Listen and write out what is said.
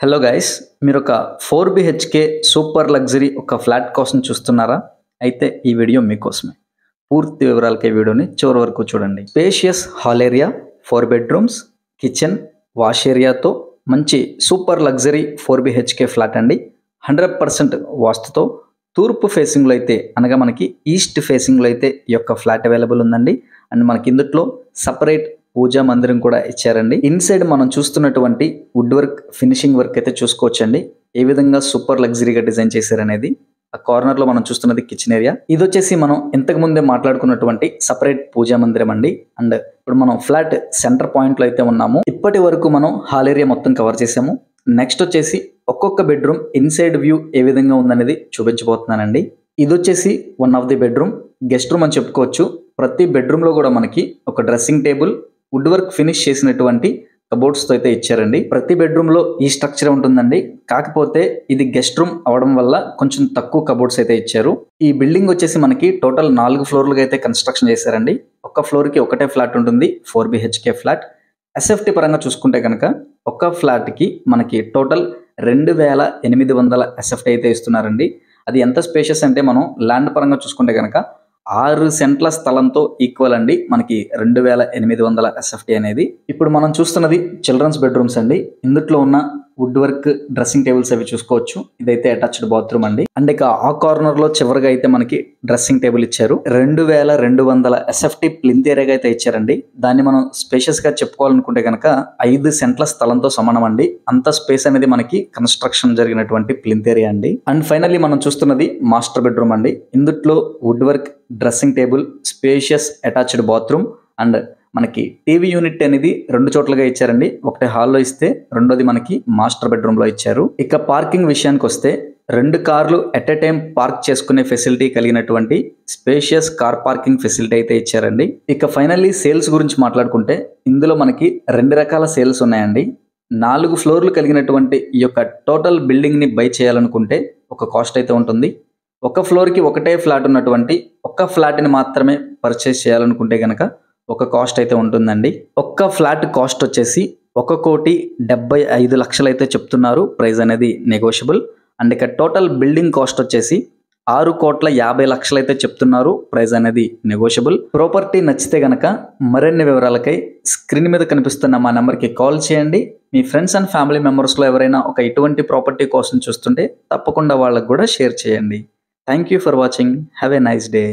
Hello guys, మీరు ఒక 4 BHK super luxury ఒక ఫ్లాట్ కోసం చూస్తున్నారా? అయితే ఈ వీడియో మీకోసమే. పూర్తి వివరాలకి వీడియోని చివరి వరకు చూడండి. Spacious hall area, 4 bedrooms, kitchen, wash ఏరియాతో మంచి సూపర్ లగ్జరీ 4 BHK ఫ్లాట్ అండి. 100% వాస్తుతో తూర్పు ఫేసింగ్లో అయితే అనగా మనకి ఈస్ట్ ఫేసింగ్లో అయితే ఈ యొక్క ఫ్లాట్ అవైలబుల్ ఉందండి. అండ్ మనకి ఇందులో సపరేట్ పూజా మందిరం కూడా ఇచ్చారండి. ఇన్సైడ్ మనం చూస్తున్నటువంటి వుడ్ వర్క్, ఫినిషింగ్ వర్క్ అయితే చూసుకోవచ్చండి. ఏ విధంగా సూపర్ లగ్జరీగా డిజైన్ చేశారనేది. ఆ కార్నర్ లో మనం చూస్తున్నది కిచెన్ ఏరియా. ఇది వచ్చేసి మనం ఇంతకు ముందే మాట్లాడుకున్నటువంటి సపరేట్ పూజా మందిరం అండి. అండ్ ఇప్పుడు మనం ఫ్లాట్ సెంటర్ పాయింట్ లో అయితే ఉన్నాము. ఇప్పటి వరకు మనం హాల్ ఏరియా మొత్తం కవర్ చేసాము. నెక్స్ట్ వచ్చేసి ఒక్కొక్క బెడ్రూమ్ ఇన్సైడ్ వ్యూ ఏ విధంగా ఉందనేది చూపించబోతున్నానండి. ఇది వచ్చేసి one of the bedroom, guest room అని చెప్పుకోవచ్చు. ప్రతి బెడ్రూమ్ లో కూడా మనకి ఒక dressing table, wood work finish చేసినటువంటి కబోర్డ్స్ తో అయితే ఇచ్చారండి. ప్రతి బెడ్రూమ్ లో ఈ స్ట్రక్చర్ ఉంటుందండి. కాకపోతే ఇది గెస్ట్ రూమ్ అవడం వల్ల కొంచెం తక్కువ కబోర్డ్స్ అయితే ఇచ్చారు. ఈ బిల్డింగ్ వచ్చేసి మనకి టోటల్ 4 ఫ్లోర్లుగా అయితే కన్స్ట్రక్షన్ చేశారండి. ఒక్క ఫ్లోర్ కి ఒకటే ఫ్లాట్ ఉంటుంది, 4 BHK ఫ్లాట్. ఎస్ఎఫ్టీ పరంగా చూసుకుంటే కనుక ఒక్క ఫ్లాట్ కి మనకి టోటల్ 2800 ఎస్ఎఫ్టీ అయితే ఇస్తున్నారండి. అది ఎంత స్పేషియస్ అంటే మనం ల్యాండ్ పరంగా చూసుకుంటే కనుక 6 సెంట్ల స్థలంతో ఈక్వల్ అండి మనకి 2800 ఎస్ఎఫ్టీ అనేది. ఇప్పుడు మనం చూస్తున్నది చిల్డ్రన్స్ బెడ్రూమ్స్ అండి. ఇందులో ఉన్న వుడ్ వర్క్ డ్రెస్సింగ్ టేబుల్స్ అవి చూసుకోవచ్చు. ఇదైతే అటాచ్డ్ బాత్రూమ్ అండి. అండ్ ఇక ఆ కార్నర్ లో చివరిగా అయితే మనకి డ్రెస్సింగ్ టేబుల్ ఇచ్చారు. 2200 ఎస్ఎఫ్టీ ప్లింత్ ఏరియాగా అయితే ఇచ్చారండి. దాన్ని మనం స్పేషియస్ గా చెప్పుకోవాలనుకుంటే కనుక 5 సెంట్ల స్థలంతో సమానం అండి. అంత స్పేస్ అనేది మనకి కన్స్ట్రక్షన్ జరిగినటువంటి ప్లింత్ ఏరియా అండి. అండ్ ఫైనల్లీ మనం చూస్తున్నది మాస్టర్ బెడ్రూమ్ అండి. ఇందులో wood work, dressing table, spacious attached bathroom and మనకి టీవీ యూనిట్ అనేది 2 చోట్లుగా ఇచ్చారండి. ఒకటి హాల్లో ఇస్తే రెండోది మనకి మాస్టర్ బెడ్రూమ్ లో ఇచ్చారు. ఇక పార్కింగ్ విషయానికి వస్తే 2 కార్లు ఎట్ ఎ టైం పార్క్ చేసుకునే ఫెసిలిటీ కలిగినటువంటి స్పేషియస్ కార్ పార్కింగ్ ఫెసిలిటీ అయితే ఇచ్చారండి. ఇక ఫైనల్లీ సేల్స్ గురించి మాట్లాడుకుంటే ఇందులో మనకి 2 రకాల సేల్స్ ఉన్నాయండి. 4 ఫ్లోర్లు కలిగినటువంటి ఈ యొక్క టోటల్ బిల్డింగ్ ని బై చేయాలనుకుంటే ఒక కాస్ట్ అయితే ఉంటుంది. ఒక ఫ్లోర్ కి ఒకటే ఫ్లాట్ ఉన్నటువంటి ఒక్క ఫ్లాట్ ని మాత్రమే పర్చేస్ చేయాలనుకుంటే గనక ఒక కాస్ట్ అయితే ఉంటుందండి. ఒక్క ఫ్లాట్ కాస్ట్ వచ్చేసి 1,75,00,000 అయితే చెప్తున్నారు. ప్రైస్ అనేది నెగోషియబుల్. అండ్ ఇక టోటల్ బిల్డింగ్ కాస్ట్ వచ్చేసి 6,50,00,000 అయితే చెప్తున్నారు. ప్రైస్ అనేది నెగోషియబుల్. ప్రాపర్టీ నచ్చితే గనక మరిన్ని వివరాలకై స్క్రీన్ మీద కనిపిస్తున్న మా నెంబర్కి కాల్ చేయండి. మీ ఫ్రెండ్స్ అండ్ ఫ్యామిలీ మెంబర్స్లో ఎవరైనా ఒక ఇటువంటి ప్రాపర్టీ కోసం చూస్తుంటే తప్పకుండా వాళ్ళకు కూడా షేర్ చేయండి. Thank you for watching. Have a nice day.